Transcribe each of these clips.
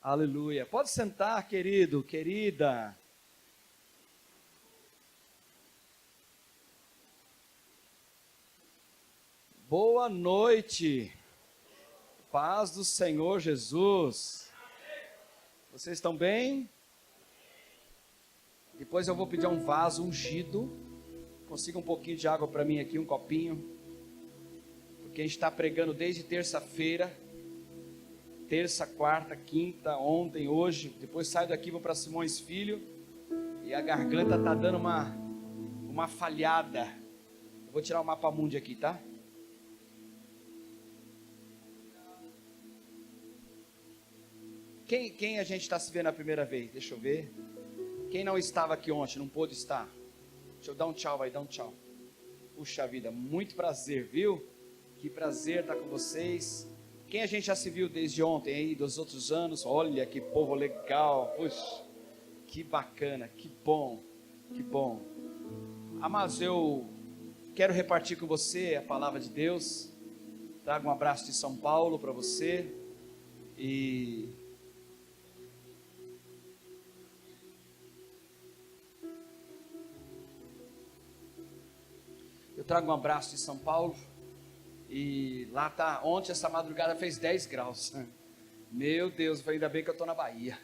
Aleluia. Pode sentar, querido, querida. Boa noite. Paz do Senhor Jesus. Vocês estão bem? Depois eu vou pedir um vaso ungido. Consiga um pouquinho de água para mim aqui, um copinho. Porque a gente está pregando desde terça-feira. Terça, quarta, quinta, ontem, hoje. Depois saio daqui, vou para Simões Filho. E a garganta está dando uma falhada. Eu vou tirar o mapa mundi aqui, tá? Quem a gente está se vendo a primeira vez? Deixa eu ver. Quem não estava aqui ontem, não pôde estar? Deixa eu dar um tchau aí, dá um tchau. Puxa vida, muito prazer, viu? Que prazer estar com vocês. Quem a gente já se viu desde ontem aí, dos outros anos? Olha que povo legal. Puxa, que bacana, que bom, que bom. Mas eu quero repartir com você a palavra de Deus. Trago um abraço de São Paulo para você. E eu trago um abraço de São Paulo. E lá tá, ontem essa madrugada fez 10 graus. Meu Deus, eu falei, ainda bem que eu estou na Bahia.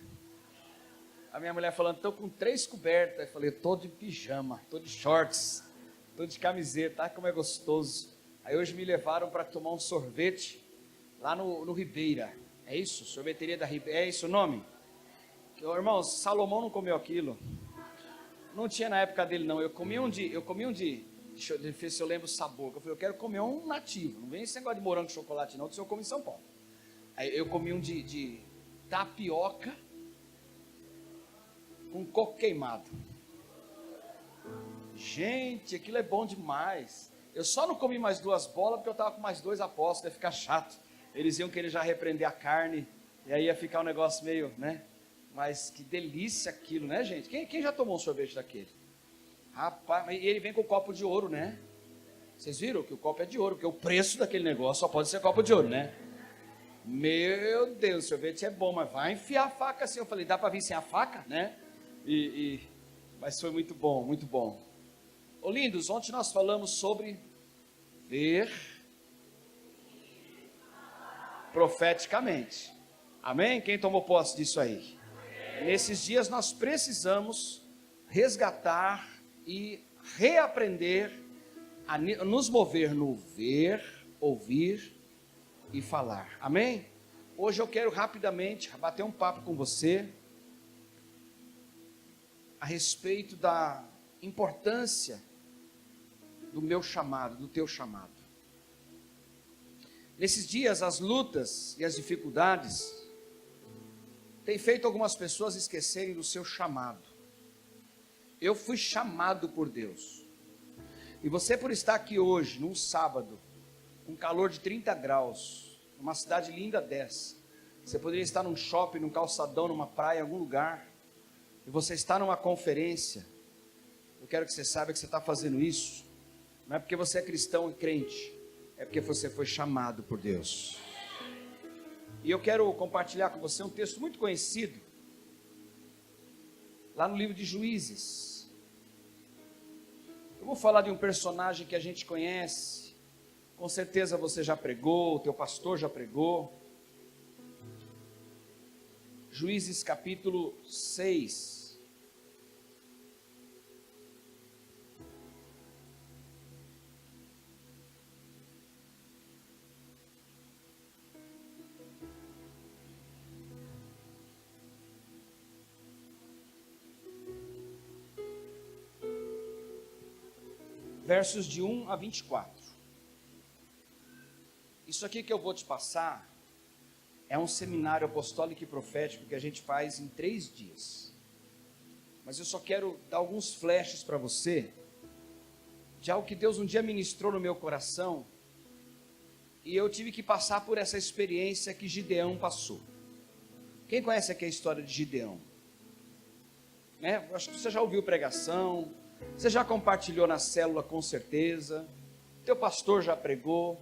A minha mulher falando, estou com 3 cobertas. Eu falei, estou de pijama, estou de shorts, estou de camiseta, tá como é gostoso. Aí hoje me levaram para tomar um sorvete lá no Ribeira. É isso? Sorveteria da Ribeira, é isso o nome? Irmãos, Salomão não comeu aquilo. Não tinha na época dele não, eu comi um de deixa eu ver se eu lembro o sabor. Eu falei, eu quero comer um nativo. Não vem esse negócio de morango e chocolate não, que eu como em São Paulo. Aí eu comi um de tapioca com coco queimado. Gente, aquilo é bom demais. Eu só não comi mais 2 bolas porque eu estava com mais 2 apostos, ia ficar chato. Eles iam querer já repreender a carne, e aí ia ficar um negócio meio, né? Mas que delícia aquilo, né, gente? Quem já tomou um sorvete daquele? Rapaz, e ele vem com o copo de ouro, né? Vocês viram que o copo é de ouro, porque o preço daquele negócio só pode ser copo de ouro, né? Meu Deus, o sorvete é bom, mas vai enfiar a faca assim. Eu falei, dá para vir sem a faca, né? Mas foi muito bom, muito bom. Ô lindos, ontem nós falamos sobre ver profeticamente. Amém? Quem tomou posse disso aí? Nesses dias nós precisamos resgatar e reaprender a nos mover no ver, ouvir e falar. Amém? Hoje eu quero rapidamente bater um papo com você a respeito da importância do meu chamado, do teu chamado. Nesses dias as lutas e as dificuldades têm feito algumas pessoas esquecerem do seu chamado. Eu fui chamado por Deus. E você, por estar aqui hoje, num sábado, com calor de 30 graus, numa cidade linda dessa, você poderia estar num shopping, num calçadão, numa praia, em algum lugar, e você está numa conferência. Eu quero que você saiba que você está fazendo isso, não é porque você é cristão e crente, é porque você foi chamado por Deus. E eu quero compartilhar com você um texto muito conhecido, lá no livro de Juízes. Eu vou falar de um personagem que a gente conhece, com certeza você já pregou, o teu pastor já pregou. Juízes capítulo 6. Versos de 1 a 24. Isso aqui que eu vou te passar é um seminário apostólico e profético que a gente faz em 3 dias. Mas eu só quero dar alguns flashes para você de algo que Deus um dia ministrou no meu coração, e eu tive que passar por essa experiência que Gideão passou. Quem conhece aqui a história de Gideão? Acho que você já ouviu pregação, você já compartilhou na célula com certeza, teu pastor já pregou,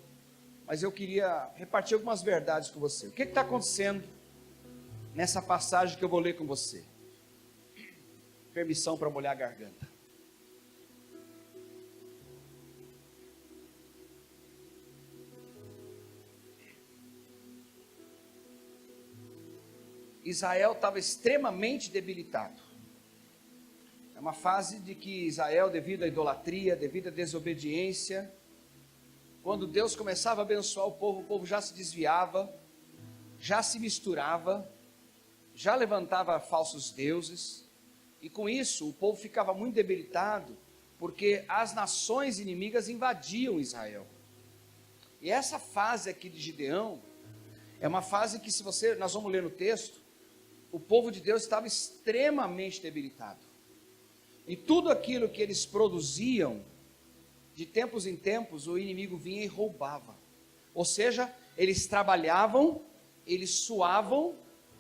mas eu queria repartir algumas verdades com você. O que está acontecendo nessa passagem que eu vou ler com você. Permissão para molhar a garganta. Israel estava extremamente debilitado. É uma fase de que Israel, devido à idolatria, devido à desobediência, quando Deus começava a abençoar o povo já se desviava, já se misturava, já levantava falsos deuses, e com isso o povo ficava muito debilitado, porque as nações inimigas invadiam Israel. E essa fase aqui de Gideão, é uma fase que nós vamos ler no texto, o povo de Deus estava extremamente debilitado. E tudo aquilo que eles produziam, de tempos em tempos, o inimigo vinha e roubava. Ou seja, eles trabalhavam, eles suavam,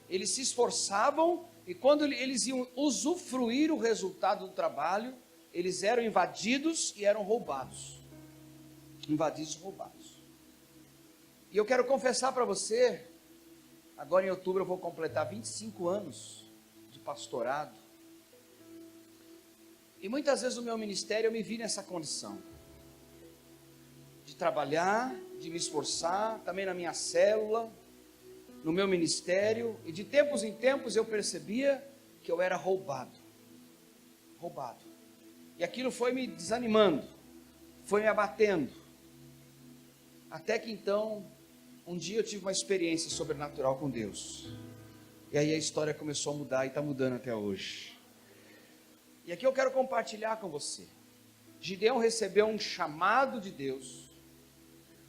eles se esforçavam, e quando eles iam usufruir o resultado do trabalho, eles eram invadidos e eram roubados. Invadidos e roubados. E eu quero confessar para você, agora em outubro eu vou completar 25 anos de pastorado. E muitas vezes no meu ministério eu me vi nessa condição. De trabalhar, de me esforçar, também na minha célula, no meu ministério. E de tempos em tempos eu percebia que eu era roubado. Roubado. E aquilo foi me desanimando, foi me abatendo. Até que então, um dia eu tive uma experiência sobrenatural com Deus. E aí a história começou a mudar e está mudando até hoje. E aqui eu quero compartilhar com você. Gideão recebeu um chamado de Deus.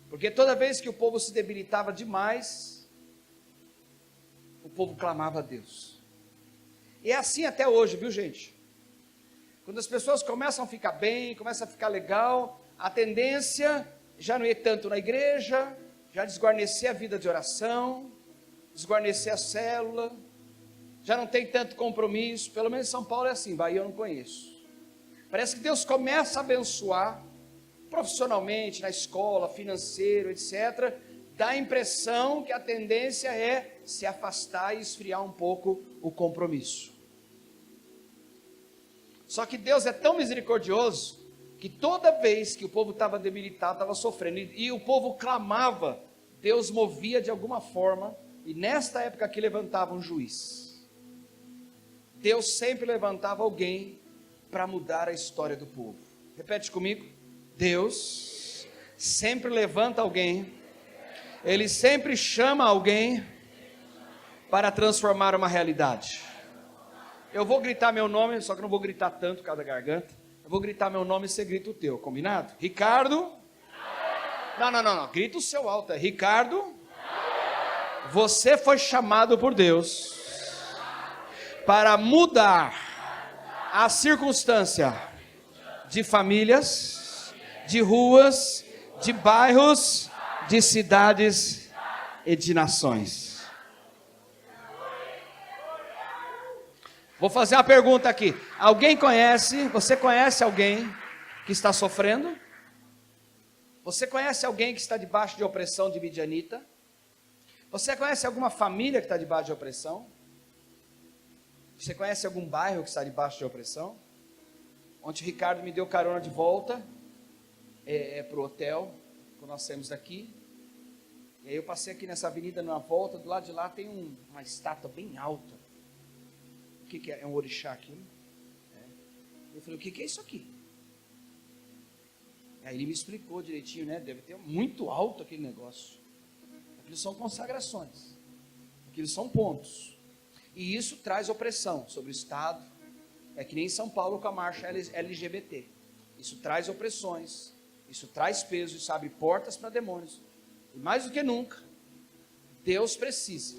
Porque toda vez que o povo se debilitava demais, o povo clamava a Deus. E é assim até hoje, viu gente? Quando as pessoas começam a ficar bem, começam a ficar legal, a tendência já não ir tanto na igreja, já desguarnecer a vida de oração, desguarnecer a célula, já não tem tanto compromisso. Pelo menos em São Paulo é assim, Bahia eu não conheço. Parece que Deus começa a abençoar, profissionalmente, na escola, financeiro, etc. Dá a impressão que a tendência é se afastar e esfriar um pouco o compromisso. Só que Deus é tão misericordioso, que toda vez que o povo estava debilitado, estava sofrendo, e o povo clamava, Deus movia de alguma forma, e nesta época aqui levantava um juiz. Deus sempre levantava alguém para mudar a história do povo. Repete comigo. Deus sempre levanta alguém, Ele sempre chama alguém para transformar uma realidade. Eu vou gritar meu nome, só que não vou gritar tanto por causa da garganta. Eu vou gritar meu nome e você grita o teu, combinado? Ricardo? Não, grita o seu alto, é Ricardo. Você foi chamado por Deus para mudar a circunstância de famílias, de ruas, de bairros, de cidades e de nações. Vou fazer uma pergunta aqui. Você conhece alguém que está sofrendo? Você conhece alguém que está debaixo de opressão de midianita? Você conhece alguma família que está debaixo de opressão? Você conhece algum bairro que está debaixo de opressão? Ontem o Ricardo me deu carona de volta para o hotel, quando nós saímos daqui. E aí eu passei aqui nessa avenida, na volta, do lado de lá tem uma estátua bem alta. O que é? É um orixá aqui? Eu falei, o que é isso aqui? Aí ele me explicou direitinho, né? Deve ter muito alto aquele negócio. Aquilo são consagrações. Aquilo são pontos. E isso traz opressão sobre o Estado. É que nem em São Paulo com a marcha LGBT. Isso traz opressões. Isso traz peso. Isso abre portas para demônios. E mais do que nunca, Deus precisa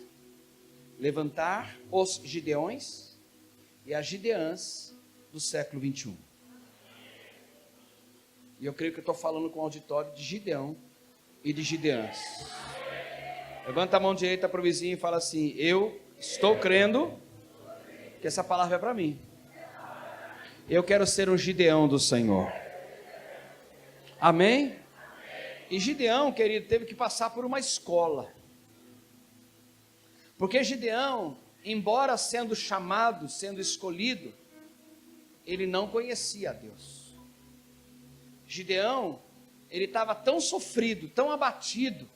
levantar os Gideões e as Gideãs do século 21. E eu creio que eu estou falando com o auditório de Gideão e de Gideãs. Levanta a mão direita para o vizinho e fala assim: eu estou crendo que essa palavra é para mim. Eu quero ser um Gideão do Senhor. Amém? E Gideão, querido, teve que passar por uma escola. Porque Gideão, embora sendo chamado, sendo escolhido, ele não conhecia a Deus. Gideão, ele estava tão sofrido, tão abatido,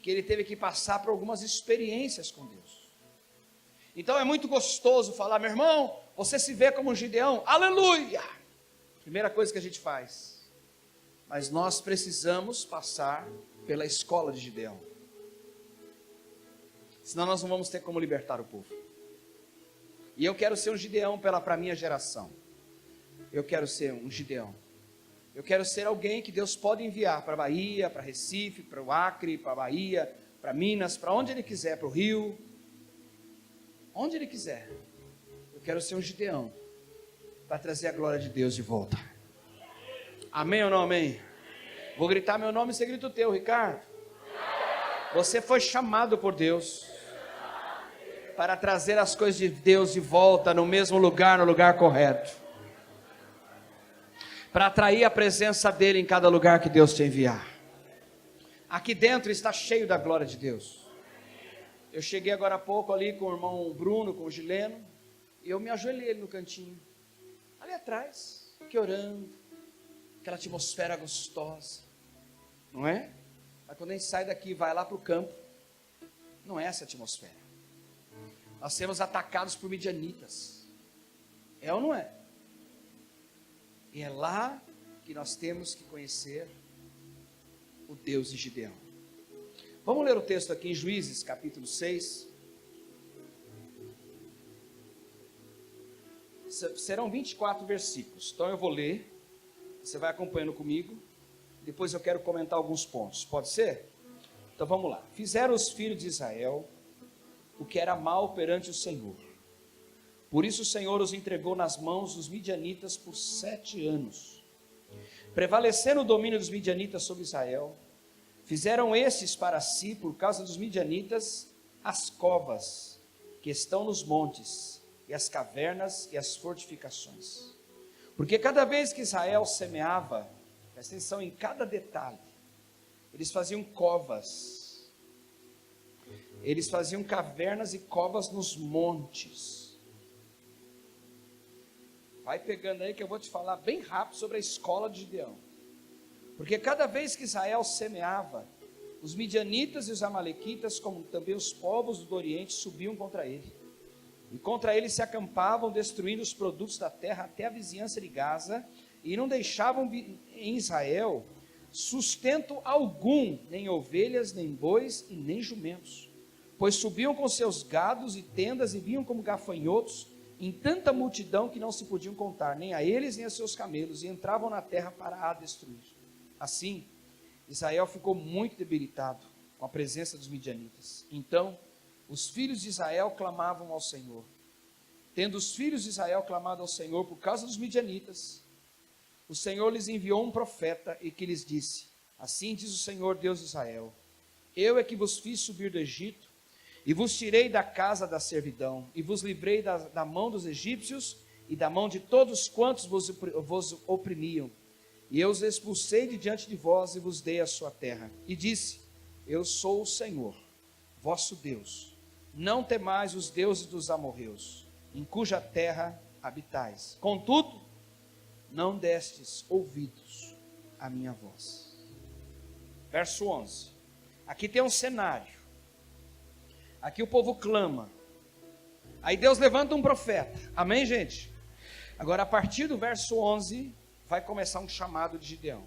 que ele teve que passar por algumas experiências com Deus. Então é muito gostoso falar, meu irmão, você se vê como um Gideão, aleluia! Primeira coisa que a gente faz. Mas nós precisamos passar pela escola de Gideão. Senão nós não vamos ter como libertar o povo. E eu quero ser um Gideão para a minha geração. Eu quero ser um Gideão. Eu quero ser alguém que Deus pode enviar para a Bahia, para Recife, para o Acre, para a Bahia, para Minas, para onde Ele quiser, para o Rio. Onde Ele quiser. Eu quero ser um Gideão para trazer a glória de Deus de volta. Amém ou não amém? Vou gritar meu nome e você grita o teu, Ricardo. Você foi chamado por Deus para trazer as coisas de Deus de volta no mesmo lugar, no lugar correto. Para atrair a presença dEle em cada lugar que Deus te enviar. Aqui dentro está cheio da glória de Deus. Eu cheguei agora há pouco ali com o irmão Bruno, com o Gileno, e eu me ajoelhei ali no cantinho, ali atrás, fiquei orando, aquela atmosfera gostosa, não é? Mas quando a gente sai daqui e vai lá para o campo, não é essa atmosfera. Nós seremos atacados por midianitas, é ou não é? E é lá que nós temos que conhecer o Deus de Gideão. Vamos ler o texto aqui em Juízes, capítulo 6. Serão 24 versículos. Então eu vou ler, você vai acompanhando comigo. Depois eu quero comentar alguns pontos. Pode ser? Então vamos lá. Fizeram os filhos de Israel o que era mal perante o Senhor. Por isso o Senhor os entregou nas mãos dos midianitas por 7 anos. Prevalecendo o domínio dos midianitas sobre Israel, fizeram estes para si, por causa dos midianitas, as covas que estão nos montes, e as cavernas e as fortificações. Porque cada vez que Israel semeava, presta atenção em cada detalhe, eles faziam covas, eles faziam cavernas e covas nos montes. Vai pegando aí que eu vou te falar bem rápido sobre a escola de Gideão. Porque cada vez que Israel semeava, os midianitas e os amalequitas, como também os povos do Oriente, subiam contra ele. E contra ele se acampavam, destruindo os produtos da terra até a vizinhança de Gaza, e não deixavam em Israel sustento algum, nem ovelhas, nem bois e nem jumentos. Pois subiam com seus gados e tendas e vinham como gafanhotos, em tanta multidão que não se podiam contar, nem a eles nem a seus camelos, e entravam na terra para a destruir. Assim, Israel ficou muito debilitado com a presença dos midianitas. Então, os filhos de Israel clamavam ao Senhor. Tendo os filhos de Israel clamado ao Senhor por causa dos midianitas, o Senhor lhes enviou um profeta e que lhes disse: assim diz o Senhor Deus de Israel: eu é que vos fiz subir do Egito, e vos tirei da casa da servidão, e vos livrei da mão dos egípcios, e da mão de todos quantos vos oprimiam. E eu os expulsei de diante de vós, e vos dei a sua terra. E disse: eu sou o Senhor, vosso Deus. Não temais os deuses dos amorreus, em cuja terra habitais. Contudo, não destes ouvidos à minha voz. Verso 11. Aqui tem um cenário. Aqui o povo clama. Aí Deus levanta um profeta. Amém, gente? Agora, a partir do verso 11, vai começar um chamado de Gideão.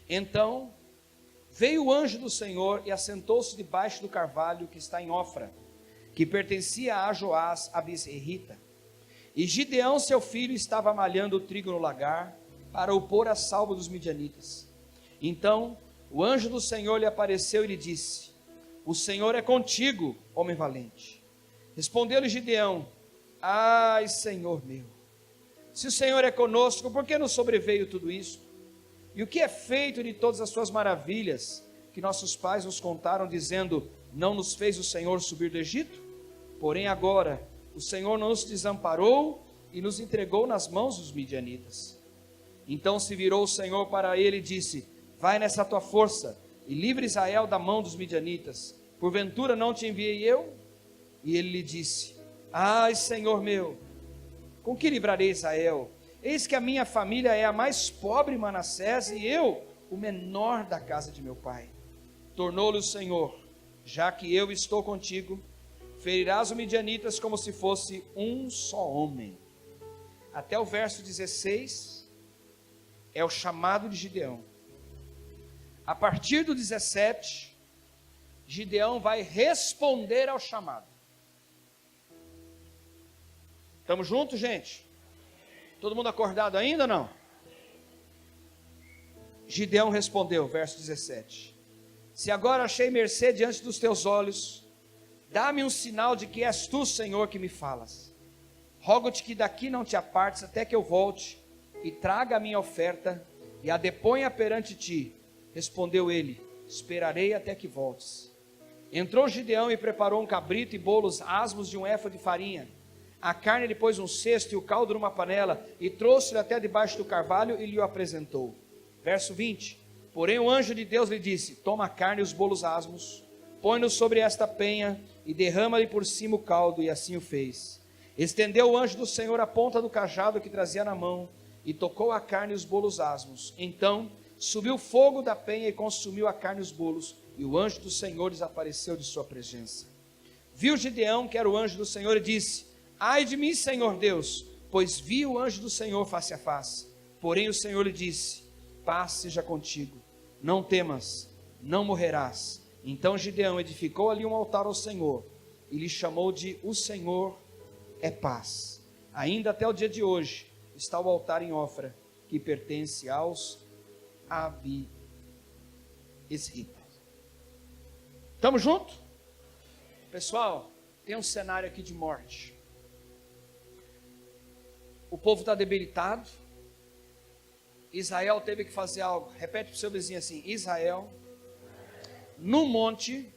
Então, veio o anjo do Senhor e assentou-se debaixo do carvalho que está em Ofra, que pertencia a Joás, a Bisrita. E Gideão, seu filho, estava malhando o trigo no lagar, para o pôr a salvo dos midianitas. Então, o anjo do Senhor lhe apareceu e lhe disse: o Senhor é contigo, homem valente. Respondeu-lhe Gideão: ai, Senhor meu, se o Senhor é conosco, por que nos sobreveio tudo isso? E o que é feito de todas as suas maravilhas, que nossos pais nos contaram, dizendo: não nos fez o Senhor subir do Egito? Porém agora, o Senhor nos desamparou e nos entregou nas mãos dos midianitas. Então se virou o Senhor para ele e disse: vai nessa tua força, e livre Israel da mão dos midianitas. Porventura não te enviei eu? E ele lhe disse: ai, Senhor meu, com que livrarei Israel? Eis que a minha família é a mais pobre em Manassés, e eu, o menor da casa de meu pai. Tornou-lhe o Senhor: já que eu estou contigo, ferirás os midianitas como se fosse um só homem. Até o verso 16 é o chamado de Gideão. A partir do 17, Gideão vai responder ao chamado. Estamos juntos, gente? Todo mundo acordado ainda ou não? Gideão respondeu, verso 17: se agora achei mercê diante dos teus olhos, dá-me um sinal de que és tu, Senhor, que me falas. Rogo-te que daqui não te apartes até que eu volte e traga a minha oferta e a deponha perante ti. Respondeu ele: esperarei até que voltes. Entrou Gideão e preparou um cabrito e bolos asmos de um éfa de farinha. A carne ele pôs num cesto e o caldo numa panela, e trouxe-lhe até debaixo do carvalho e lhe o apresentou. Verso 20: porém o anjo de Deus lhe disse: toma a carne e os bolos asmos, põe-nos sobre esta penha e derrama-lhe por cima o caldo, e assim o fez. Estendeu o anjo do Senhor a ponta do cajado que trazia na mão, e tocou a carne e os bolos asmos. Então subiu fogo da penha e consumiu a carne e os bolos, e o anjo do Senhor desapareceu de sua presença. Viu Gideão que era o anjo do Senhor e disse: ai de mim, Senhor Deus, pois vi o anjo do Senhor face a face. Porém o Senhor lhe disse: paz seja contigo, não temas, não morrerás. Então Gideão edificou ali um altar ao Senhor, e lhe chamou de O Senhor é Paz. Ainda até o dia de hoje está o altar em Ofra, que pertence aos Abiesritas. Estamos juntos? Pessoal, tem um cenário aqui de morte. O povo está debilitado. Israel teve que fazer algo. Repete para o seu vizinho assim: Israel, no monte,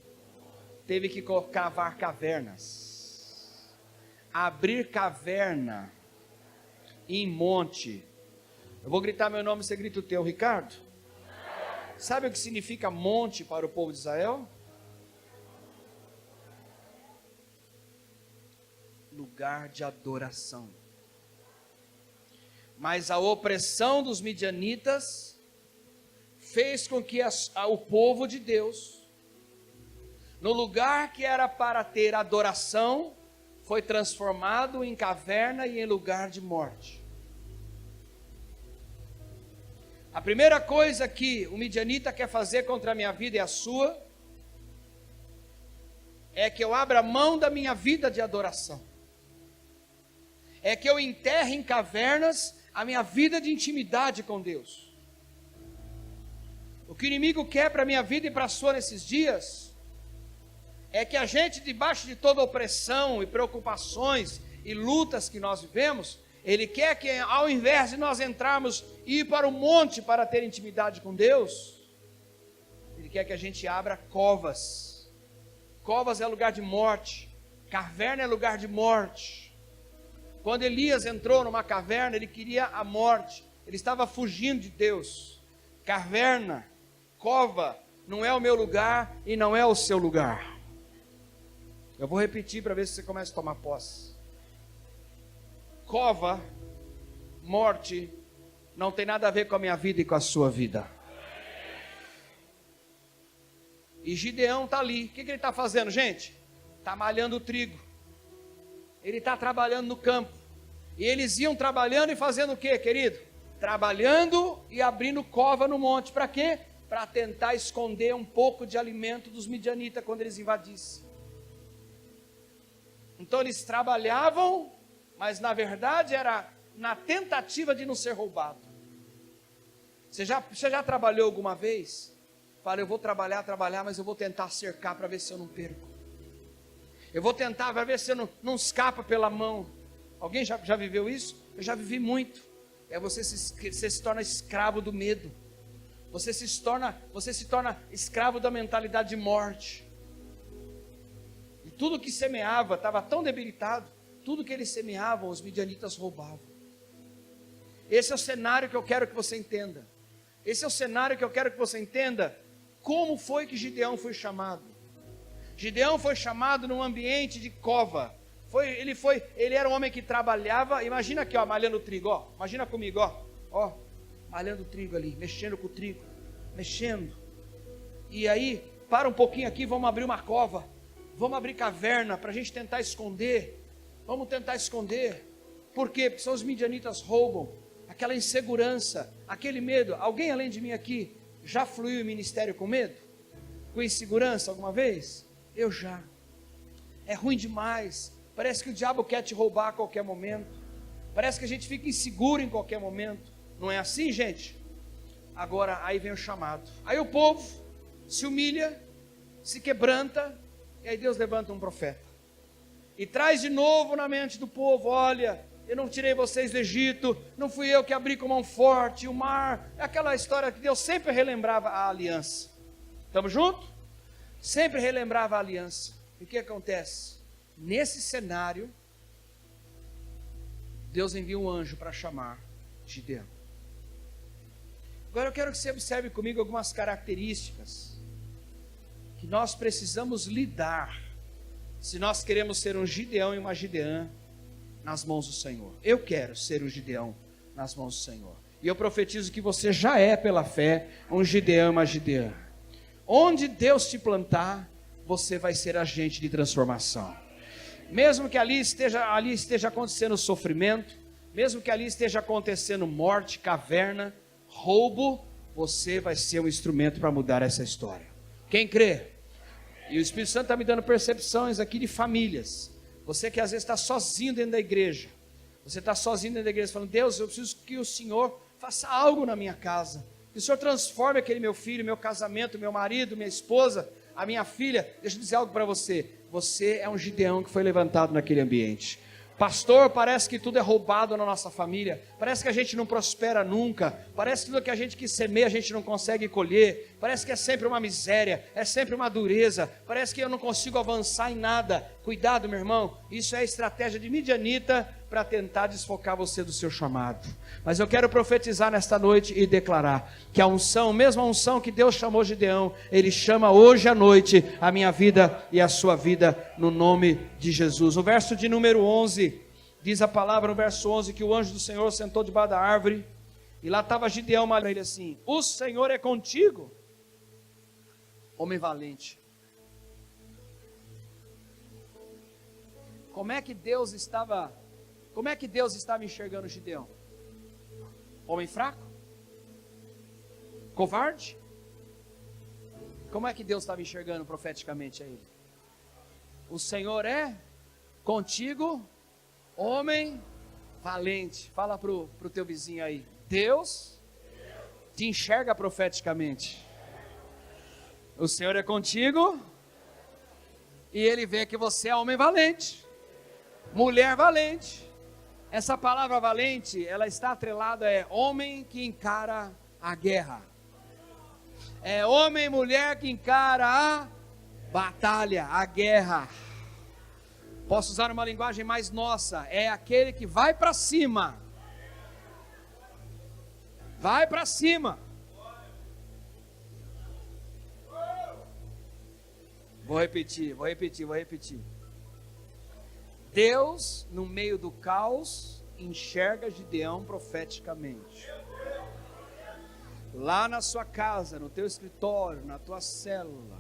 teve que cavar cavernas, abrir caverna em monte. Eu vou gritar meu nome, você grita o teu, Ricardo. Sabe o que significa monte para o povo de Israel? Lugar de adoração. Mas a opressão dos midianitas fez com que o povo de Deus, no lugar que era para ter adoração, foi transformado em caverna e em lugar de morte. A primeira coisa que o midianita quer fazer contra a minha vida e a sua, é que eu abra mão da minha vida de adoração. É que eu enterre em cavernas a minha vida de intimidade com Deus. O que o inimigo quer para a minha vida e para a sua nesses dias, é que a gente, debaixo de toda opressão e preocupações e lutas que nós vivemos, ele quer que ao invés de nós entrarmos e ir para o monte para ter intimidade com Deus, ele quer que a gente abra covas. Covas é lugar de morte, caverna é lugar de morte. Quando Elias entrou numa caverna, ele queria a morte, ele estava fugindo de Deus. Caverna, cova, não é o meu lugar e não é o seu lugar. Eu vou repetir para ver se você começa a tomar posse. Cova, morte, não tem nada a ver com a minha vida e com a sua vida. E Gideão está ali, o que ele está fazendo, gente? Está malhando o trigo. Ele está trabalhando no campo. E eles iam trabalhando e fazendo o que, querido? Trabalhando e abrindo cova no monte. Para quê? Para tentar esconder um pouco de alimento dos midianitas quando eles invadissem. Então eles trabalhavam, mas na verdade era na tentativa de não ser roubado. Você já trabalhou alguma vez? Fala, eu vou trabalhar, mas eu vou tentar cercar para ver se eu não perco. Eu vou tentar para ver se eu não escapa pela mão. Alguém já viveu isso? Eu já vivi muito. Você se torna escravo do medo. Você se torna escravo da mentalidade de morte. E tudo que semeava estava tão debilitado. Tudo que eles semeavam, os midianitas roubavam. Esse é o cenário que eu quero que você entenda. Esse é o cenário que eu quero que você entenda. Como foi que Gideão foi chamado? Gideão foi chamado num ambiente de cova. Ele era um homem que trabalhava. Imagina aqui, ó, malhando trigo, ó. Imagina comigo, ó, malhando trigo ali, mexendo com o trigo, mexendo. E aí, para um pouquinho aqui, vamos abrir uma cova, vamos abrir caverna para a gente tentar esconder. Vamos tentar esconder. Por quê? Porque são os midianitas roubam. Aquela insegurança, aquele medo. Alguém além de mim aqui já fluiu em ministério com medo? Com insegurança alguma vez? Eu já. É ruim demais. Parece que o diabo quer te roubar a qualquer momento. Parece que a gente fica inseguro em qualquer momento. Não é assim, gente? Agora, aí vem o chamado. Aí o povo se humilha, se quebranta, e aí Deus levanta um profeta. E traz de novo na mente do povo: olha, eu não tirei vocês do Egito, não fui eu que abri com mão forte o mar. É aquela história que Deus sempre relembrava a aliança. Estamos juntos? Sempre relembrava a aliança. E o que acontece? Nesse cenário, Deus envia um anjo para chamar Gideão. Agora eu quero que você observe comigo algumas características que nós precisamos lidar, se nós queremos ser um Gideão e uma Gideã nas mãos do Senhor. Eu quero ser um Gideão nas mãos do Senhor. E eu profetizo que você já é, pela fé, um Gideão e uma Gideã. Onde Deus te plantar, você vai ser agente de transformação. Mesmo que ali esteja acontecendo sofrimento, mesmo que ali esteja acontecendo morte, caverna, roubo, você vai ser um instrumento para mudar essa história. Quem crê? E o Espírito Santo está me dando percepções aqui de famílias. Você que às vezes está sozinho dentro da igreja. Você está sozinho dentro da igreja falando: Deus, eu preciso que o Senhor faça algo na minha casa. Que o Senhor transforme aquele meu filho, meu casamento, meu marido, minha esposa, a minha filha. Deixa eu dizer algo para você. Você é um Gideão que foi levantado naquele ambiente. Pastor, parece que tudo é roubado na nossa família. Parece que a gente não prospera nunca. Parece que tudo que a gente quis semear a gente não consegue colher. Parece que é sempre uma miséria, é sempre uma dureza. Parece que eu não consigo avançar em nada. Cuidado, meu irmão. Isso é a estratégia de midianita para tentar desfocar você do seu chamado. Mas eu quero profetizar nesta noite e declarar que a unção, mesmo a unção que Deus chamou Gideão, Ele chama hoje à noite a minha vida e a sua vida, no nome de Jesus. O verso de número 11, diz a palavra no verso 11, que o anjo do Senhor sentou debaixo da árvore, e lá estava Gideão, mas ele assim: o Senhor é contigo, homem valente. Como é que Deus estava enxergando Gideão? Homem fraco? Covarde? Como é que Deus estava enxergando profeticamente a ele? O Senhor é contigo, homem valente. Fala para o teu vizinho aí: Deus te enxerga profeticamente. O Senhor é contigo, e Ele vê que você é homem valente, mulher valente. Essa palavra valente, ela está atrelada, é homem que encara a guerra. É homem e mulher que encara a batalha, a guerra. Posso usar uma linguagem mais nossa: é aquele que vai para cima. Vai para cima. Vou repetir. Deus, no meio do caos, enxerga Gideão profeticamente. Lá na sua casa, no teu escritório, na tua célula,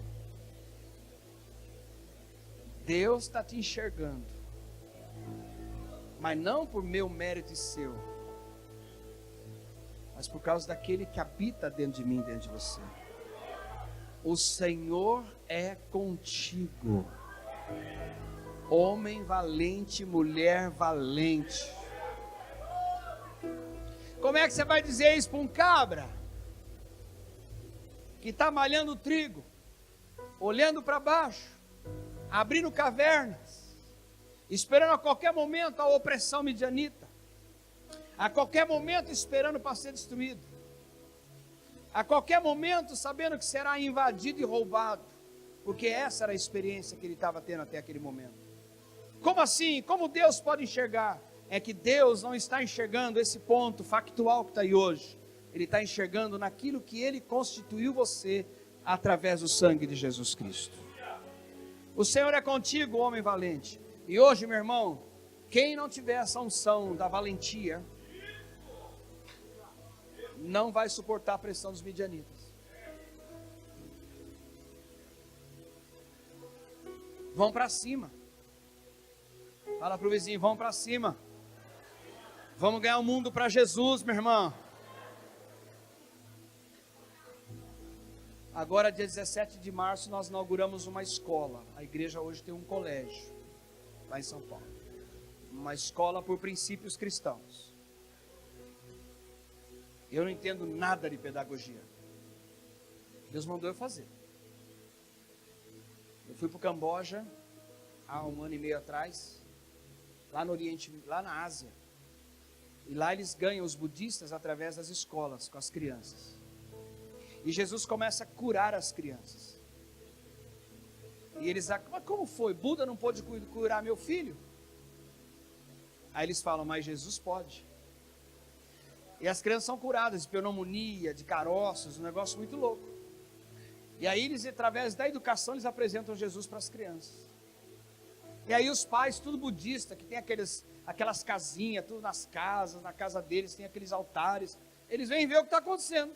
Deus está te enxergando. Mas não por meu mérito e seu, mas por causa daquele que habita dentro de mim, dentro de você. O Senhor é contigo, homem valente, mulher valente. Como é que você vai dizer isso para um cabra que está malhando trigo, olhando para baixo, abrindo cavernas, esperando a qualquer momento a opressão midianita, a qualquer momento esperando para ser destruído, a qualquer momento sabendo que será invadido e roubado, porque essa era a experiência que ele estava tendo até aquele momento. Como assim? Como Deus pode enxergar? É que Deus não está enxergando esse ponto factual que está aí hoje. Ele está enxergando naquilo que Ele constituiu você através do sangue de Jesus Cristo. O Senhor é contigo, homem valente. E hoje, meu irmão, quem não tiver essa unção da valentia, não vai suportar a pressão dos midianitas. Vão para cima. Fala para o vizinho, vão para cima. Vamos ganhar o mundo para Jesus, meu irmão. Agora, dia 17 de março, nós inauguramos uma escola. A igreja hoje tem um colégio, lá em São Paulo. Uma escola por princípios cristãos. Eu não entendo nada de pedagogia. Deus mandou eu fazer. Eu fui para o Camboja, há 1 ano e meio atrás, lá no Oriente, lá na Ásia. E lá eles ganham os budistas através das escolas, com as crianças. E Jesus começa a curar as crianças. E eles, mas como foi? Buda não pôde curar meu filho? Aí eles falam, mas Jesus pode. E as crianças são curadas de pneumonia, de caroços, um negócio muito louco. E aí eles, através da educação, eles apresentam Jesus para as crianças. E aí os pais, tudo budista, que tem aquelas casinhas, tudo nas casas, na casa deles tem aqueles altares. Eles vêm ver o que está acontecendo.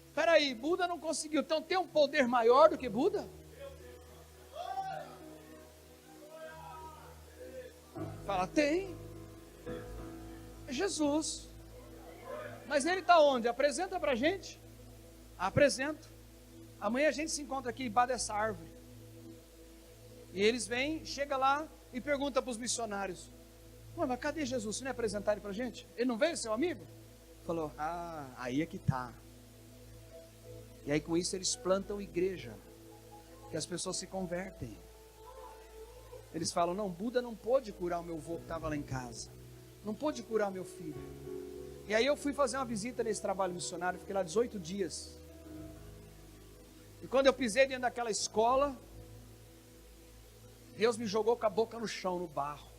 Espera aí, Buda não conseguiu, então tem um poder maior do que Buda? Fala, tem. É Jesus. Mas ele está onde? Apresenta para a gente. Apresento. Amanhã a gente se encontra aqui embaixo dessa árvore. E eles vêm, chega lá e pergunta para os missionários: mas cadê Jesus? Você não ia apresentar ele para a gente? Ele não veio, seu amigo? Falou, aí é que está. E aí com isso eles plantam igreja, que as pessoas se convertem. Eles falam, não, Buda não pôde curar o meu avô que estava lá em casa. Não pôde curar o meu filho. E aí eu fui fazer uma visita nesse trabalho missionário, fiquei lá 18 dias. E quando eu pisei dentro daquela escola, Deus me jogou com a boca no chão, no barro.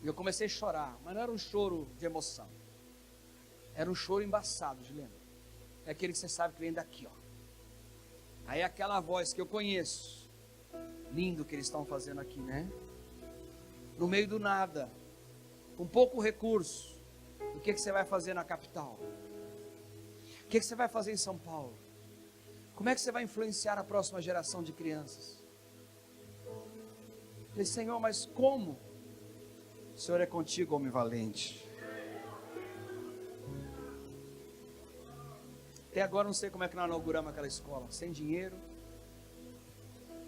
E eu comecei a chorar, mas não era um choro de emoção. Era um choro embaçado, Juliana. É aquele que você sabe que vem daqui, ó. Aí aquela voz que eu conheço. Lindo o que eles estão fazendo aqui, né? No meio do nada, com pouco recurso. O que você vai fazer na capital? O que você vai fazer em São Paulo? Como é que você vai influenciar a próxima geração de crianças? Eu falei, Senhor, mas como? O Senhor é contigo, homem valente. Até agora não sei como é que nós inauguramos aquela escola. Sem dinheiro,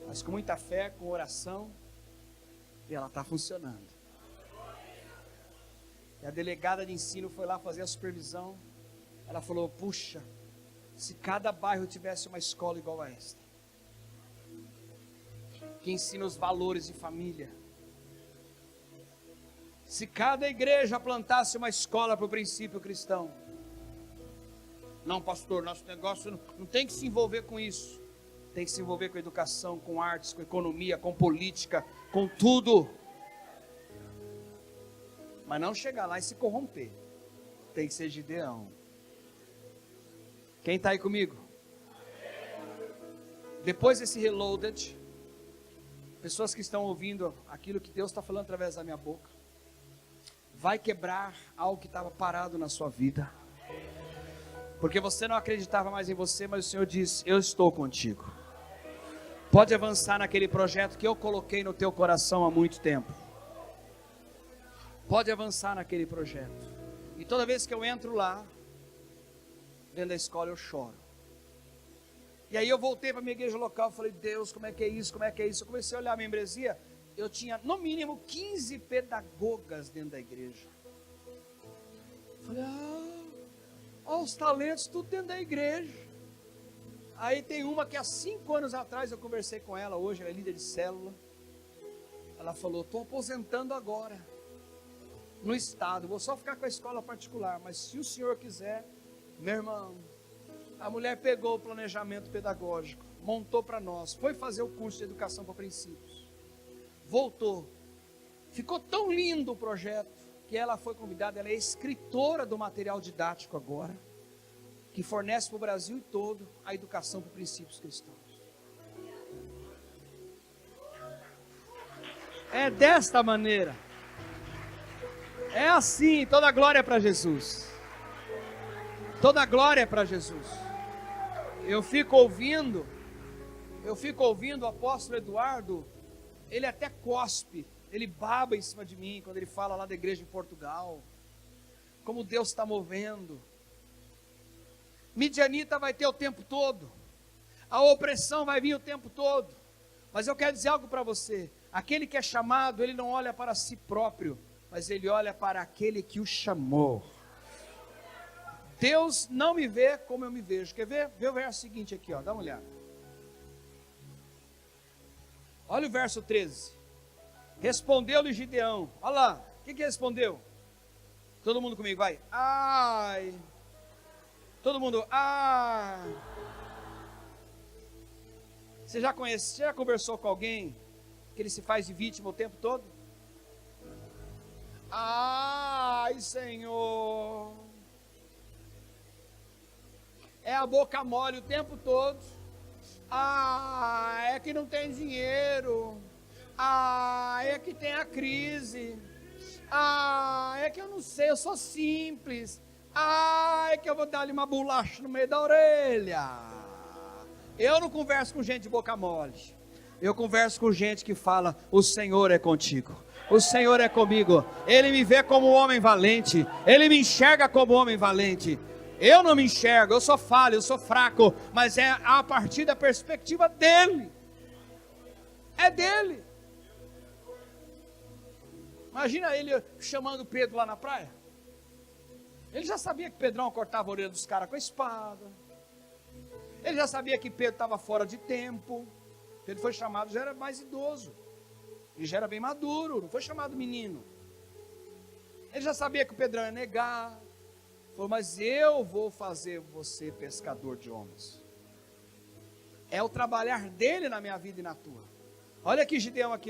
mas com muita fé, com oração. E ela está funcionando. E a delegada de ensino foi lá fazer a supervisão. Ela falou, puxa, se cada bairro tivesse uma escola igual a esta, que ensina os valores de família. Se cada igreja plantasse uma escola para o princípio cristão. Não, pastor, nosso negócio não tem que se envolver com isso. Tem que se envolver com educação, com artes, com economia, com política, com tudo. Mas não chegar lá e se corromper. Tem que ser Gideão. Quem está aí comigo? Depois desse reloaded, pessoas que estão ouvindo aquilo que Deus está falando através da minha boca, vai quebrar algo que estava parado na sua vida. Porque você não acreditava mais em você, mas o Senhor disse, eu estou contigo. Pode avançar naquele projeto que eu coloquei no teu coração há muito tempo. Pode avançar naquele projeto. E toda vez que eu entro lá, dentro da escola, eu choro. E aí eu voltei para a minha igreja local, falei, Deus, como é que é isso, como é que é isso? Eu comecei a olhar a minha membresia, eu tinha no mínimo 15 pedagogas dentro da igreja. Falei, olha os talentos, tudo dentro da igreja. Aí tem uma que há 5 anos atrás eu conversei com ela, hoje ela é líder de célula. Ela falou, estou aposentando agora, no estado, vou só ficar com a escola particular, mas se o senhor quiser, meu irmão, a mulher pegou o planejamento pedagógico, montou para nós, foi fazer o curso de educação para princípios, voltou, ficou tão lindo o projeto, que ela foi convidada, ela é escritora do material didático agora, que fornece para o Brasil todo a educação para princípios cristãos. É desta maneira. É assim, toda glória é para Jesus. Toda glória é para Jesus. Eu fico ouvindo o apóstolo Eduardo, ele até cospe, ele baba em cima de mim, quando ele fala lá da igreja em Portugal, como Deus está movendo. Midianita vai ter o tempo todo, a opressão vai vir o tempo todo, mas eu quero dizer algo para você, aquele que é chamado, ele não olha para si próprio, mas ele olha para aquele que o chamou. Deus não me vê como eu me vejo. Quer ver? Vê o verso seguinte aqui, ó, dá uma olhada. Olha o verso 13. Respondeu-lhe Gideão. Olha lá, o que respondeu? Todo mundo comigo, vai. Ai. Todo mundo, ai. Você já conhece, você já conversou com alguém que ele se faz de vítima o tempo todo? Ai, Senhor. É a boca mole o tempo todo. Ah, é que não tem dinheiro. Ah, é que tem a crise. Ah, é que eu não sei, eu sou simples. Ah, é que eu vou dar-lhe uma bolacha no meio da orelha. Eu não converso com gente de boca mole. Eu converso com gente que fala: o Senhor é contigo, o Senhor é comigo. Ele me vê como um homem valente, Ele me enxerga como um homem valente. Eu não me enxergo, eu sou falho, eu sou fraco, mas é a partir da perspectiva dele. É dele. Imagina ele chamando Pedro lá na praia. Ele já sabia que Pedrão cortava a orelha dos caras com a espada. Ele já sabia que Pedro estava fora de tempo. Pedro foi chamado, já era mais idoso. Ele já era bem maduro, não foi chamado menino. Ele já sabia que o Pedrão ia negar. Falou: mas eu vou fazer você pescador de homens. É o trabalhar dele na minha vida e na tua. Olha aqui Gideão aqui,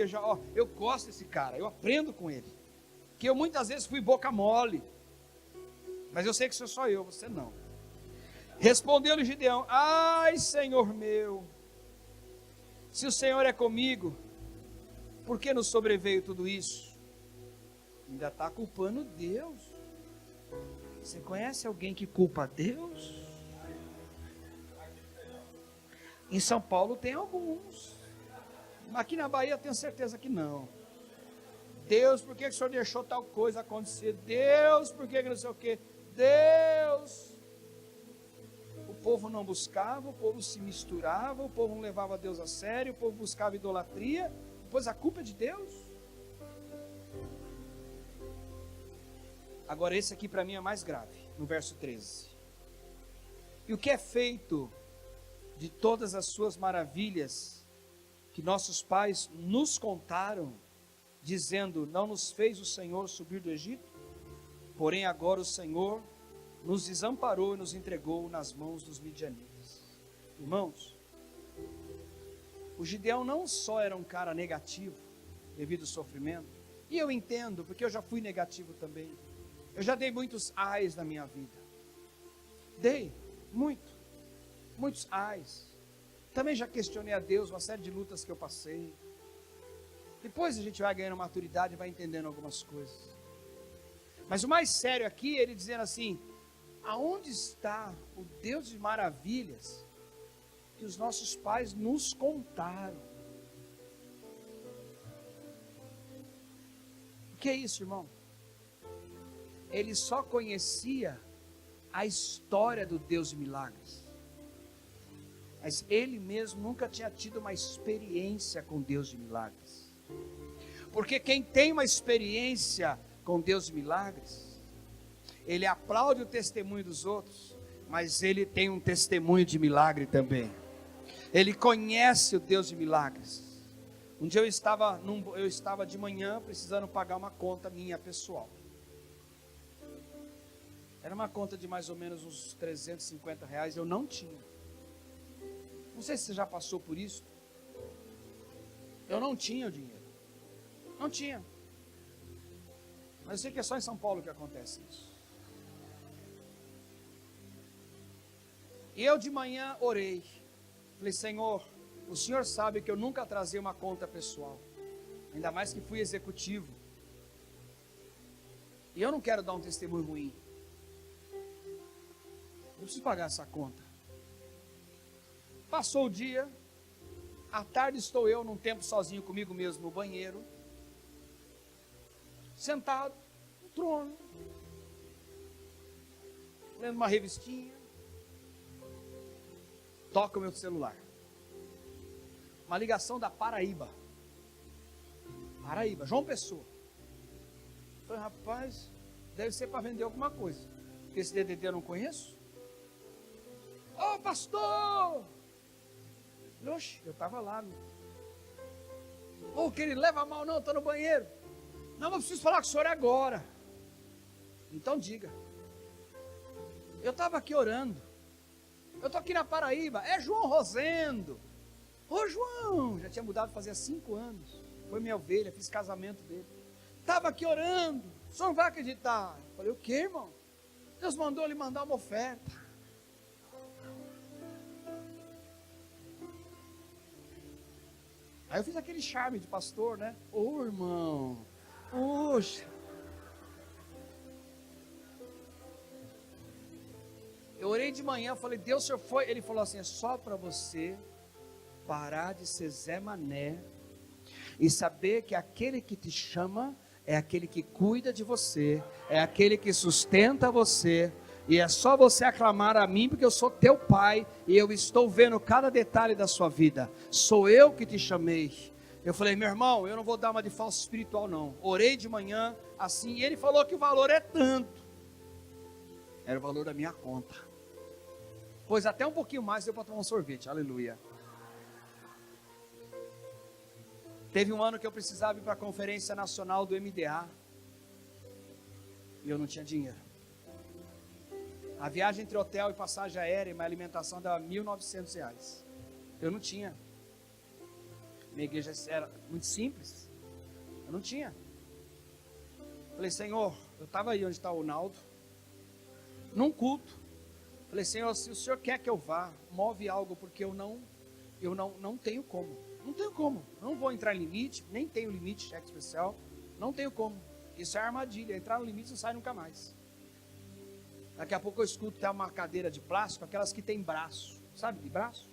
eu gosto desse cara, eu aprendo com ele. Que eu muitas vezes fui boca mole. Mas eu sei que sou só eu, você não. Respondeu-lhe Gideão: ai, Senhor meu, se o Senhor é comigo, por que nos sobreveio tudo isso? Ainda está culpando Deus. Você conhece alguém que culpa Deus? Em São Paulo tem alguns. Aqui na Bahia eu tenho certeza que não. Deus, por que o Senhor deixou tal coisa acontecer? Deus, por que não sei o que? Deus. O povo não buscava, o povo se misturava, o povo não levava Deus a sério, o povo buscava idolatria, pois a culpa é de Deus. Agora esse aqui para mim é mais grave, no verso 13. E o que é feito de todas as suas maravilhas que nossos pais nos contaram, dizendo: não nos fez o Senhor subir do Egito? Porém agora o Senhor nos desamparou e nos entregou nas mãos dos midianitas. Irmãos, o Gideão não só era um cara negativo devido ao sofrimento, e eu entendo, porque eu já fui negativo também. Eu já dei muitos ais na minha vida. Dei, muitos ais. Também já questionei a Deus, uma série de lutas que eu passei. Depois a gente vai ganhando maturidade e vai entendendo algumas coisas. Mas o mais sério aqui, ele dizendo assim: aonde está o Deus de maravilhas que os nossos pais nos contaram? O que é isso, irmão? Ele só conhecia a história do Deus de milagres, mas ele mesmo nunca tinha tido uma experiência com Deus de milagres. Porque quem tem uma experiência com Deus de milagres, ele aplaude o testemunho dos outros, mas ele tem um testemunho de milagre também. Ele conhece o Deus de milagres. Um dia eu estava de manhã precisando pagar uma conta minha pessoal. Era uma conta de mais ou menos uns R$350, eu não tinha. Não sei se você já passou por isso. Eu não tinha o dinheiro. Não tinha. Mas eu sei que é só em São Paulo que acontece isso. E eu de manhã orei. Falei: Senhor, o Senhor sabe que eu nunca trazia uma conta pessoal. Ainda mais que fui executivo. E eu não quero dar um testemunho ruim. Eu preciso pagar essa conta. Passou o dia. À tarde estou eu num tempo sozinho comigo mesmo no banheiro. Sentado no trono. Lendo uma revistinha. Toca o meu celular. Uma ligação da Paraíba. Paraíba, João Pessoa. Falei, rapaz, deve ser para vender alguma coisa. Porque esse DDD eu não conheço. Ô pastor! Oxe, eu estava lá. Ô querido, leva mal não, estou no banheiro. Não, eu preciso falar com o senhor agora. Então diga. Eu estava aqui orando. Eu estou aqui na Paraíba. É João Rosendo. Ô João, já tinha mudado fazia 5 anos. Foi minha ovelha, fiz casamento dele. Estava aqui orando. O senhor não vai acreditar. Eu falei, o que, irmão? Deus mandou ele mandar uma oferta. Aí eu fiz aquele charme de pastor, né? Ô irmão, poxa. Eu orei de manhã, falei, Deus, o senhor foi? Ele falou assim, é só para você parar de ser Zé Mané e saber que aquele que te chama é aquele que cuida de você, é aquele que sustenta você, e é só você aclamar a mim, porque eu sou teu pai, e eu estou vendo cada detalhe da sua vida, sou eu que te chamei. Eu falei, meu irmão, eu não vou dar uma de falso espiritual não, orei de manhã, assim, e ele falou que o valor é tanto, era o valor da minha conta, pois até um pouquinho mais deu para tomar um sorvete, aleluia. Teve um ano que eu precisava ir para a conferência nacional do MDA, e eu não tinha dinheiro. A viagem entre hotel e passagem aérea e minha alimentação dava R$1.900. Eu não tinha. Minha igreja era muito simples. Eu não tinha. Falei, Senhor, eu estava aí onde está o Naldo, num culto. Falei, Senhor, se o Senhor quer que eu vá, move algo, porque eu não tenho como. Não tenho como. Não vou entrar em limite, nem tenho limite, cheque especial. Não tenho como. Isso é armadilha. Entrar no limite não sai nunca mais. Daqui a pouco eu escuto até uma cadeira de plástico, aquelas que tem braço. Sabe de braço?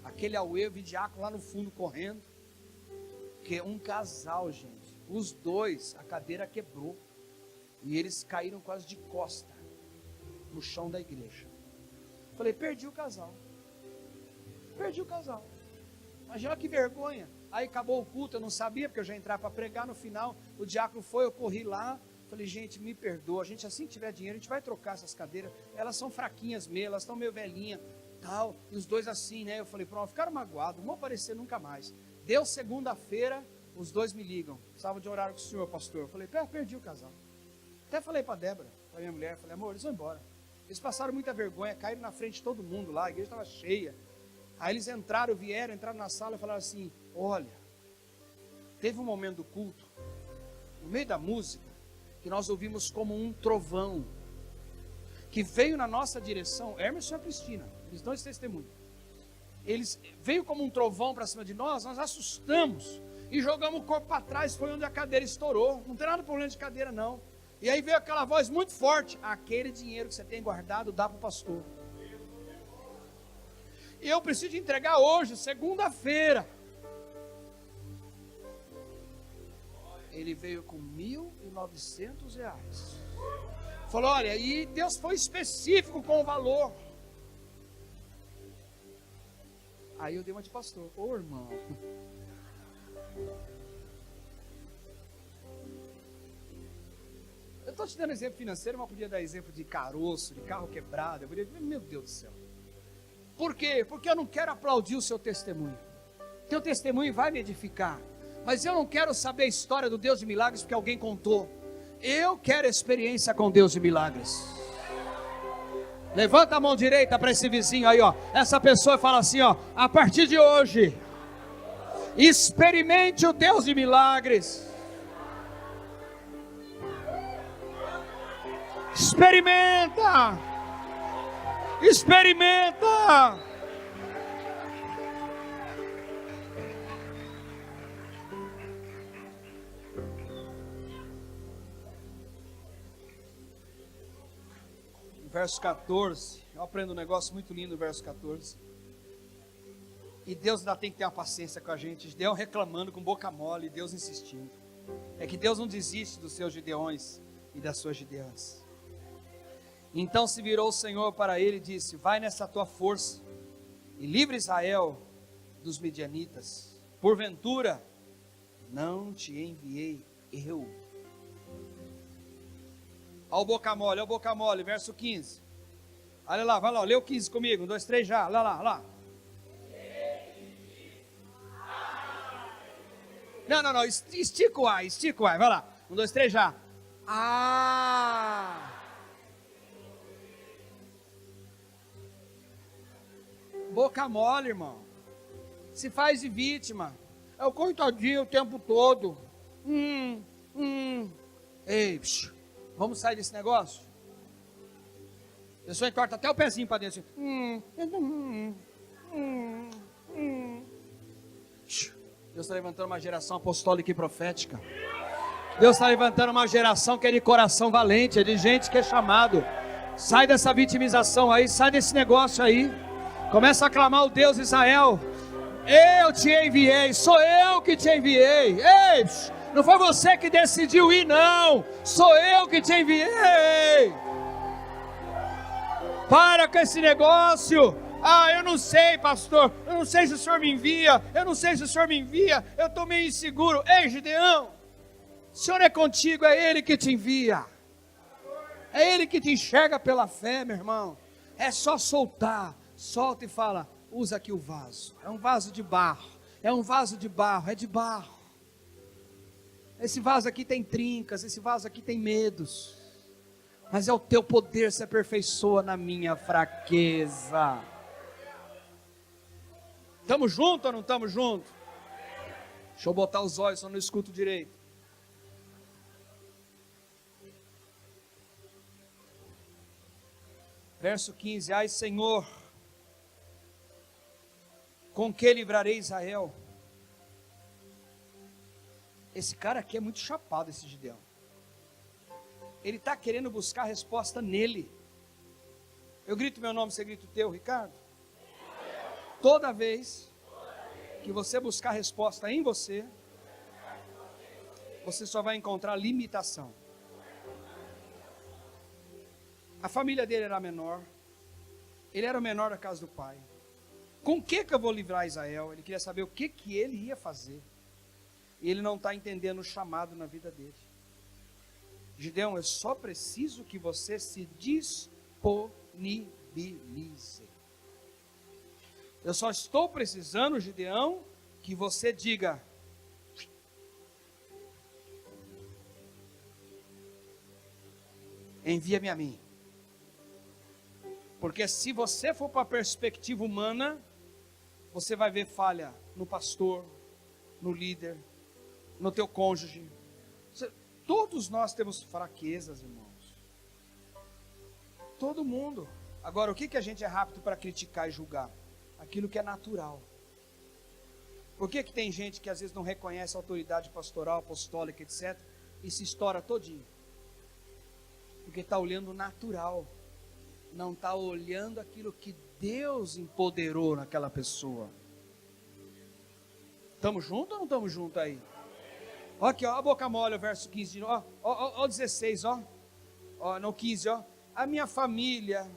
Aquele auê, vi diácono lá no fundo correndo. Que um casal, gente. Os dois, a cadeira quebrou. E eles caíram quase de costa no chão da igreja. Falei, perdi o casal. Perdi o casal. Imagina que vergonha. Aí acabou o culto, eu não sabia, porque eu já entrava para pregar. No final, o diácono foi, eu corri lá. Falei, gente, me perdoa. A gente, assim que tiver dinheiro, a gente vai trocar essas cadeiras. Elas são fraquinhas mesmo, elas estão meio velhinhas, tal. E os dois assim, né? Eu falei, pronto, ficaram magoados, não vão aparecer nunca mais. Deu segunda-feira, os dois me ligam. Precisava de horário com o senhor, pastor. Eu falei, perdi o casal. Até falei para Débora, para minha mulher, falei, amor, eles vão embora. Eles passaram muita vergonha, caíram na frente de todo mundo lá, a igreja estava cheia. Aí eles entraram na sala e falaram assim, olha, teve um momento do culto, no meio da música, que nós ouvimos como um trovão, que veio na nossa direção, Hermes e a Cristina, eles dão esse testemunho. Eles veio como um trovão para cima de nós assustamos, e jogamos o corpo para trás, foi onde a cadeira estourou, não tem nada de problema de cadeira não. E aí veio aquela voz muito forte, aquele dinheiro que você tem guardado, dá para o pastor. E eu preciso entregar hoje, segunda-feira. Ele veio com R$1.900. Falou, olha, e Deus foi específico com o valor. Aí eu dei uma de pastor, ô irmão. Eu estou te dando exemplo financeiro, mas podia dar exemplo de caroço, de carro quebrado. Eu podia dizer, meu Deus do céu. Por quê? Porque eu não quero aplaudir o seu testemunho. Teu testemunho vai me edificar. Mas eu não quero saber a história do Deus de milagres porque alguém contou. Eu quero experiência com Deus de milagres. Levanta a mão direita para esse vizinho aí, ó. Essa pessoa fala assim, ó. A partir de hoje, experimente o Deus de milagres. Experimenta. Experimenta. verso 14. Eu aprendo um negócio muito lindo no verso 14. E Deus ainda tem que ter uma paciência com a gente. Deus reclamando com boca mole e Deus insistindo. É que Deus não desiste dos seus gideões e das suas gideãs. Então se virou o Senhor para ele e disse: vai nessa tua força e livre Israel dos midianitas. Porventura não te enviei eu. Olha o boca mole, verso 15. Olha lá, vai lá, lê o 15 comigo. 1, 2, 3 já, olha lá, olha lá. Não, estica o ai, vai lá. 1, 2, 3 já. Boca mole, irmão. Se faz de vítima. É o coitadinho o tempo todo. Ei, vamos sair desse negócio? A pessoa entorta até o pezinho para dentro. Deus está levantando uma geração apostólica e profética. Deus está levantando uma geração que é de coração valente, é de gente que é chamado. Sai dessa vitimização aí, sai desse negócio aí. Começa a clamar o Deus de Israel. Eu te enviei, sou eu que te enviei. Ei, não foi você que decidiu ir, não. Sou eu que te enviei. Para com esse negócio. Eu não sei, pastor. Eu não sei se o senhor me envia. Eu estou meio inseguro. Ei, Gideão, o Senhor é contigo, é Ele que te envia. É Ele que te enxerga pela fé, meu irmão. É só soltar. Solta e fala: usa aqui o vaso. É um vaso de barro. É de barro. Esse vaso aqui tem trincas, esse vaso aqui tem medos. Mas é o teu poder se aperfeiçoa na minha fraqueza. Estamos juntos ou não estamos juntos? Deixa eu botar os olhos, só não escuto direito. Verso 15: ai, Senhor, com que livrarei Israel? Esse cara aqui é muito chapado, esse Gideão. Ele está querendo buscar a resposta nele. Eu grito meu nome, você grita o teu, Ricardo? Toda vez que você buscar a resposta em você, você só vai encontrar limitação. A família dele era menor. Ele era o menor da casa do pai. Com o que eu vou livrar Israel? Ele queria saber o que ele ia fazer. E ele não está entendendo o chamado na vida dele. Gideão, eu só preciso que você se disponibilize. Eu só estou precisando, Gideão, que você diga: envia-me a mim. Porque se você for para a perspectiva humana, você vai ver falha no pastor, no líder, no teu cônjuge. Todos nós temos fraquezas, irmãos. Todo mundo. Agora, o que a gente é rápido para criticar e julgar? Aquilo que é natural. Por que tem gente que às vezes não reconhece a autoridade pastoral, apostólica, etc. e se estoura todinho? Porque está olhando o natural. Não está olhando aquilo que Deus empoderou naquela pessoa. Estamos juntos ou não estamos juntos aí? Olha aqui, ó, a boca mole, o verso 15, ó 16, no 15, a minha família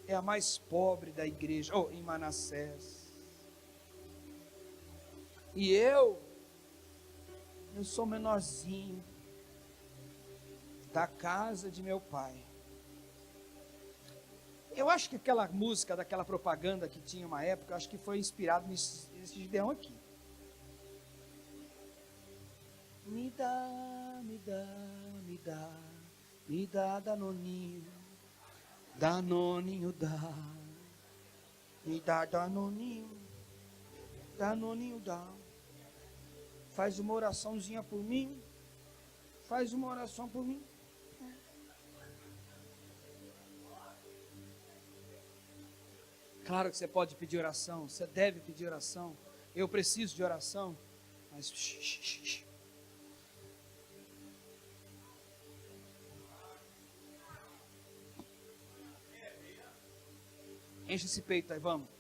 é a mais pobre da igreja, em Manassés, e eu sou menorzinho da casa de meu pai. Eu acho que aquela música, daquela propaganda que tinha uma época, eu acho que foi inspirado nesse Gideão aqui. Me dá, Danoninho, Danoninho dá. Me dá, Danoninho, Danoninho dá. Faz uma oraçãozinha por mim, faz uma oração por mim. Claro que você pode pedir oração, você deve pedir oração. Eu preciso de oração, mas Enche esse peito aí, vamos.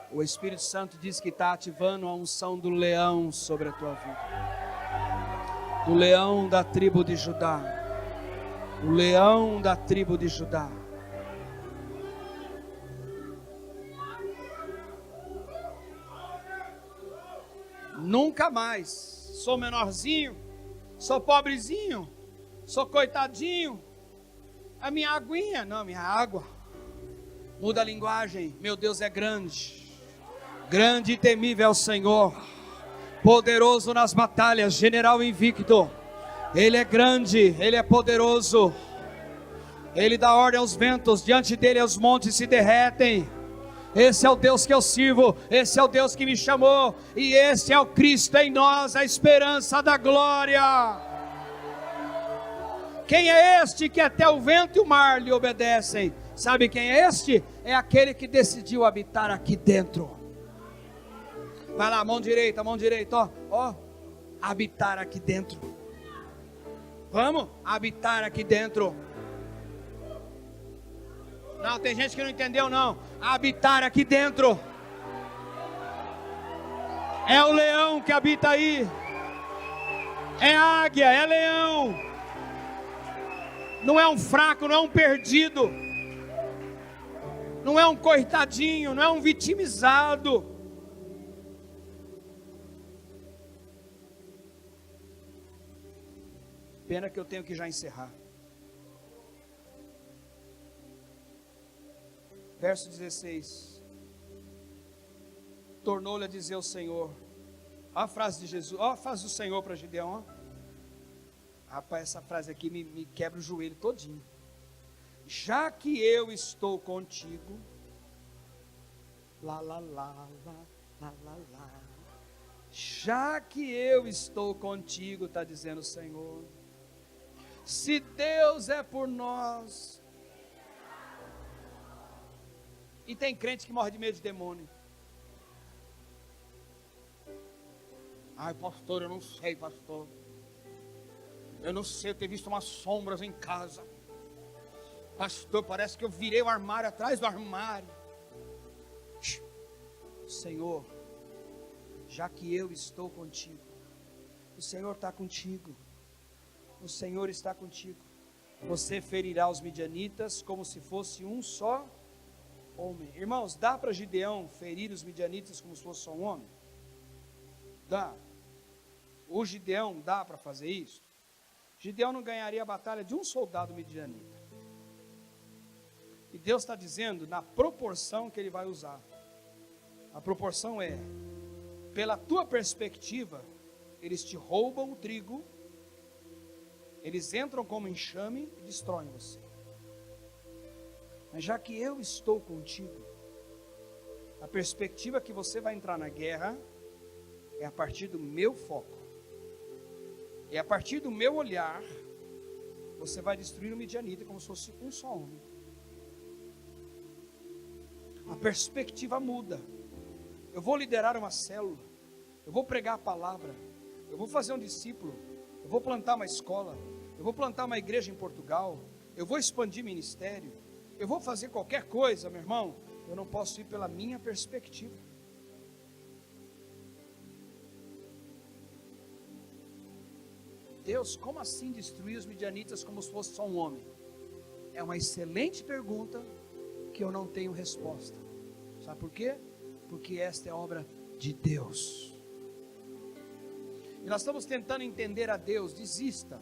O Espírito Santo diz que está ativando a unção do leão sobre a tua vida. Do leão da tribo de Judá. O leão da tribo de Judá. Nunca mais. Sou menorzinho. Sou pobrezinho. Sou coitadinho. A minha aguinha. Não, minha água. Muda a linguagem. Meu Deus é grande. Grande e temível é o Senhor, poderoso nas batalhas, general invicto. Ele é grande, Ele é poderoso. Ele dá ordem aos ventos, diante dele os montes se derretem. Esse é o Deus que eu sirvo, esse é o Deus que me chamou, e esse é o Cristo em nós, a esperança da glória. Quem é este que até o vento e o mar lhe obedecem? Sabe quem é este? É aquele que decidiu habitar aqui dentro. Vai lá, mão direita, ó, habitar aqui dentro. Vamos habitar aqui dentro. Não, tem gente que não entendeu não. Habitar aqui dentro. É o leão que habita aí. É águia, é leão. Não é um fraco, não é um perdido. Não é um coitadinho, não é um vitimizado. Pena que eu tenho que já encerrar. Verso 16. Tornou-lhe a dizer o Senhor. Olha a frase de Jesus. Olha a frase do Senhor para Gideão. Rapaz, essa frase aqui me quebra o joelho todinho. Já que eu estou contigo. Lá, lá, lá, lá, lá, lá, lá. Já que eu estou contigo, está dizendo o Senhor. Se Deus é por nós. E tem crente que morre de medo de demônio. Ai, pastor, eu não sei, pastor. Eu não sei, eu tenho visto umas sombras em casa. Pastor, parece que eu virei o armário atrás do armário. Senhor, já que eu estou contigo. O Senhor está contigo. O Senhor está contigo. Você ferirá os midianitas como se fosse um só homem. Irmãos, dá para Gideão ferir os midianitas como se fosse só um homem? Dá. O Gideão dá para fazer isso? Gideão não ganharia a batalha de um soldado midianita. E Deus está dizendo na proporção que Ele vai usar. A proporção é, pela tua perspectiva, eles te roubam o trigo, eles entram como enxame e destroem você. Mas já que eu estou contigo, a perspectiva que você vai entrar na guerra é a partir do meu foco. É a partir do meu olhar, você vai destruir o midianita como se fosse um só homem. A perspectiva muda. Eu vou liderar uma célula, eu vou pregar a palavra, eu vou fazer um discípulo, eu vou plantar uma escola, eu vou plantar uma igreja em Portugal, eu vou expandir ministério, eu vou fazer qualquer coisa, meu irmão. Eu não posso ir pela minha perspectiva. Deus, como assim destruir os midianitas como se fosse só um homem? É uma excelente pergunta que eu não tenho resposta. Sabe por quê? Porque esta é obra de Deus. E nós estamos tentando entender a Deus. Desista.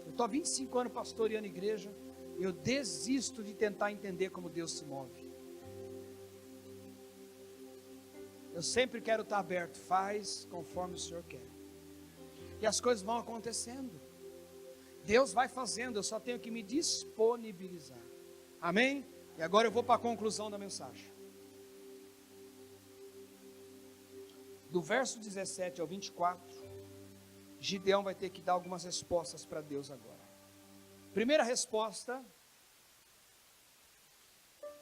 Eu estou há 25 anos pastoreando igreja. Eu desisto de tentar entender como Deus se move. Eu sempre quero estar aberto. Faz conforme o Senhor quer. E as coisas vão acontecendo. Deus vai fazendo. Eu só tenho que me disponibilizar. Amém? E agora eu vou para a conclusão da mensagem. Do verso 17 ao 24, Gideão vai ter que dar algumas respostas para Deus agora. Primeira resposta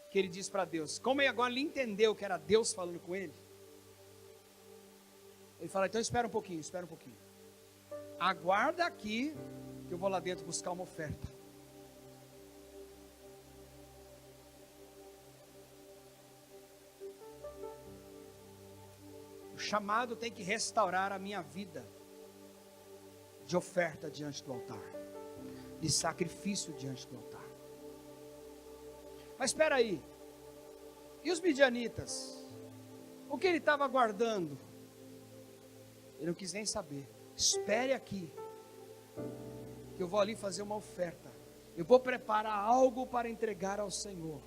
que ele diz para Deus, como agora ele entendeu que era Deus falando com ele, ele fala, então espera um pouquinho. Aguarda aqui, que eu vou lá dentro buscar uma oferta. chamado tem que restaurar a minha vida de oferta diante do altar, de sacrifício diante do altar. Mas espera aí, e os midianitas? O que ele estava guardando? Ele não quis nem saber. Espere aqui, que eu vou ali fazer uma oferta. Eu vou preparar algo para entregar ao Senhor.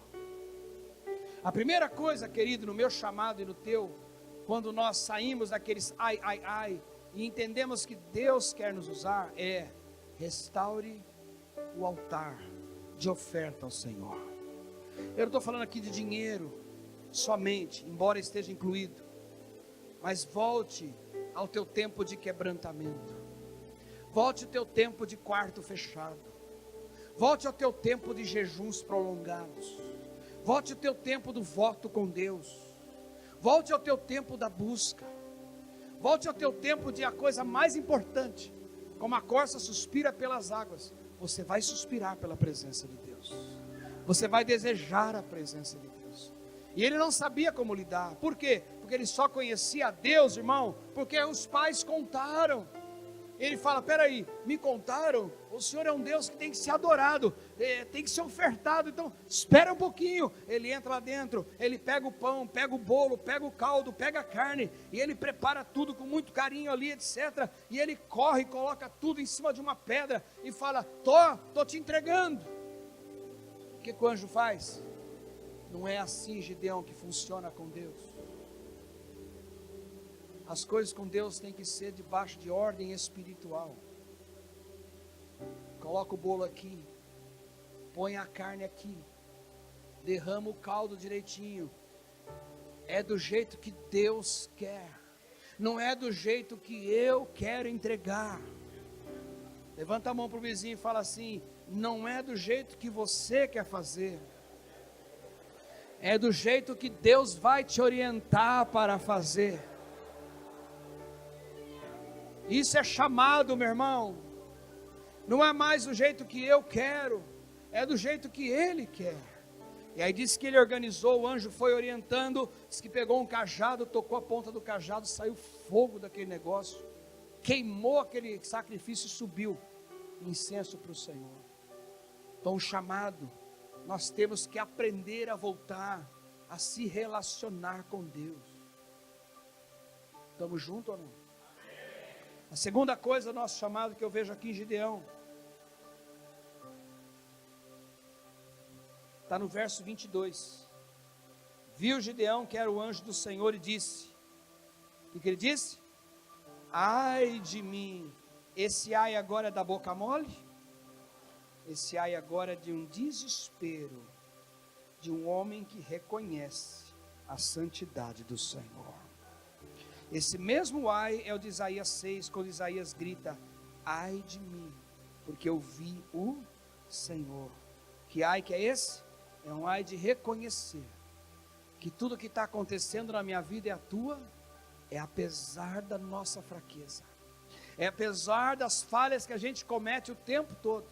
A primeira coisa, querido, no meu chamado e no teu, quando nós saímos daqueles ai, e entendemos que Deus quer nos usar, é: restaure o altar de oferta ao Senhor. Eu não estou falando aqui de dinheiro somente, embora esteja incluído, mas volte ao teu tempo de quebrantamento, volte ao teu tempo de quarto fechado, volte ao teu tempo de jejuns prolongados, volte ao teu tempo do voto com Deus, volte ao teu tempo da busca, volte ao teu tempo de a coisa mais importante. Como a corça suspira pelas águas, você vai suspirar pela presença de Deus, você vai desejar a presença de Deus. E ele não sabia como lidar. Por quê? Porque ele só conhecia a Deus, irmão, porque os pais contaram. Ele fala: peraí, me contaram? O Senhor é um Deus que tem que ser adorado, tem que ser ofertado, então espera um pouquinho. Ele entra lá dentro, ele pega o pão, pega o bolo, pega o caldo, pega a carne, e ele prepara tudo com muito carinho ali, etc. E ele corre e coloca tudo em cima de uma pedra e fala: tô te entregando. O que o anjo faz? Não é assim, Gideão, que funciona com Deus. As coisas com Deus têm que ser debaixo de ordem espiritual. Coloca o bolo aqui, põe a carne aqui, derrama o caldo direitinho. É do jeito que Deus quer, não é do jeito que eu quero entregar. Levanta a mão para o vizinho e fala assim: não é do jeito que você quer fazer, é do jeito que Deus vai te orientar para fazer. Isso é chamado, meu irmão. Não é mais do jeito que eu quero, é do jeito que Ele quer. E aí diz que ele organizou, o anjo foi orientando, diz que pegou um cajado, tocou a ponta do cajado, saiu fogo daquele negócio, queimou aquele sacrifício e subiu incenso para o Senhor. Então o chamado, nós temos que aprender a voltar a se relacionar com Deus. Estamos juntos ou não? A segunda coisa, nosso chamado, que eu vejo aqui em Gideão, está no verso 22. Viu Gideão que era o anjo do Senhor e disse: o que ele disse? Ai de mim, esse ai agora é da boca mole? Esse ai agora é de um desespero, de um homem que reconhece a santidade do Senhor. Esse mesmo ai é o de Isaías 6, quando Isaías grita: ai de mim, porque eu vi o Senhor. Que ai que é esse? É um ai de reconhecer que tudo que está acontecendo na minha vida é a tua, é apesar da nossa fraqueza, é apesar das falhas que a gente comete o tempo todo,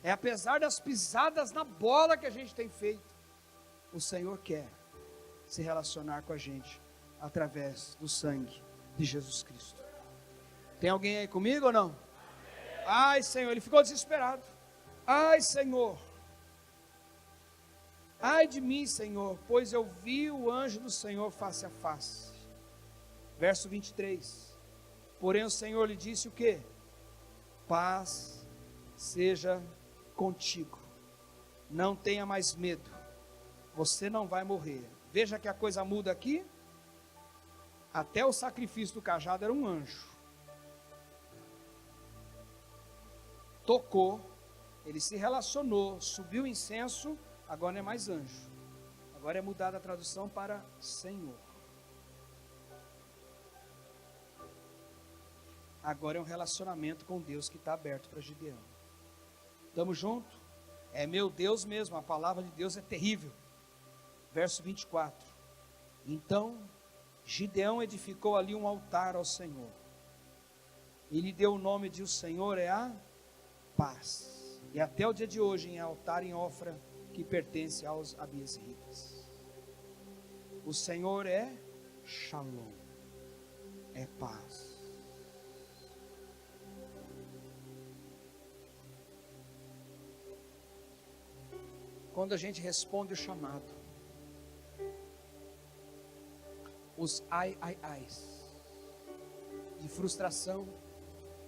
é apesar das pisadas na bola que a gente tem feito. O Senhor quer se relacionar com a gente através do sangue de Jesus Cristo. Tem alguém aí comigo ou não? Ai, Senhor, ele ficou desesperado. Ai, Senhor, ai de mim, Senhor, pois eu vi o anjo do Senhor face a face. Verso 23. Porém o Senhor lhe disse o quê? Paz seja contigo, não tenha mais medo, você não vai morrer. Veja que a coisa muda aqui. Até o sacrifício do cajado era um anjo. Tocou, ele se relacionou, subiu o incenso, agora não é mais anjo. Agora é mudada a tradução para Senhor. Agora é um relacionamento com Deus que está aberto para Gideão. Estamos juntos? É meu Deus mesmo, a palavra de Deus é terrível. Verso 24. Então Gideão edificou ali um altar ao Senhor, e lhe deu o nome de: o Senhor é a paz. E até o dia de hoje em altar em Ofra, que pertence aos abiezritas. O Senhor é Shalom. é paz. Quando a gente responde o chamado, os ais, de frustração,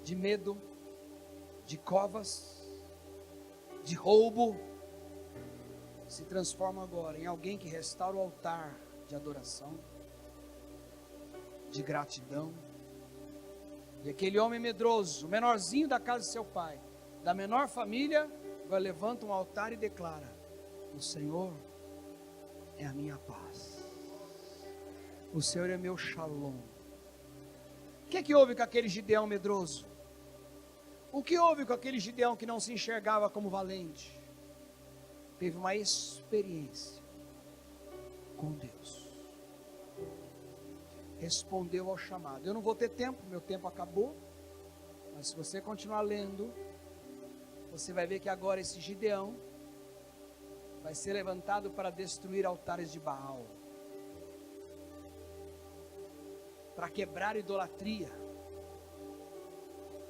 de medo, de covas, de roubo, se transforma agora em alguém que restaura o altar de adoração, de gratidão. E aquele homem medroso, o menorzinho da casa de seu pai, da menor família, agora levanta um altar e declara: o Senhor é a minha paz, o Senhor é meu shalom. O que houve com aquele Gideão medroso? O que houve com aquele Gideão que não se enxergava como valente? Teve uma experiência com Deus, respondeu ao chamado. Eu não vou ter tempo, meu tempo acabou, mas se você continuar lendo, você vai ver que agora esse Gideão vai ser levantado para destruir altares de Baal, para quebrar idolatria,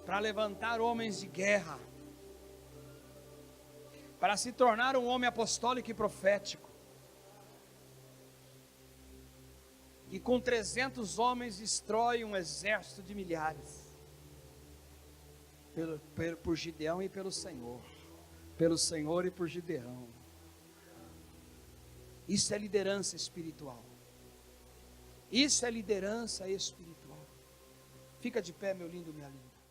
para levantar homens de guerra, para se tornar um homem apostólico e profético, que com 300 homens destrói um exército de milhares, por Gideão e pelo Senhor e por Gideão. Isso é liderança espiritual. Isso é liderança espiritual. Fica de pé, meu lindo, minha linda.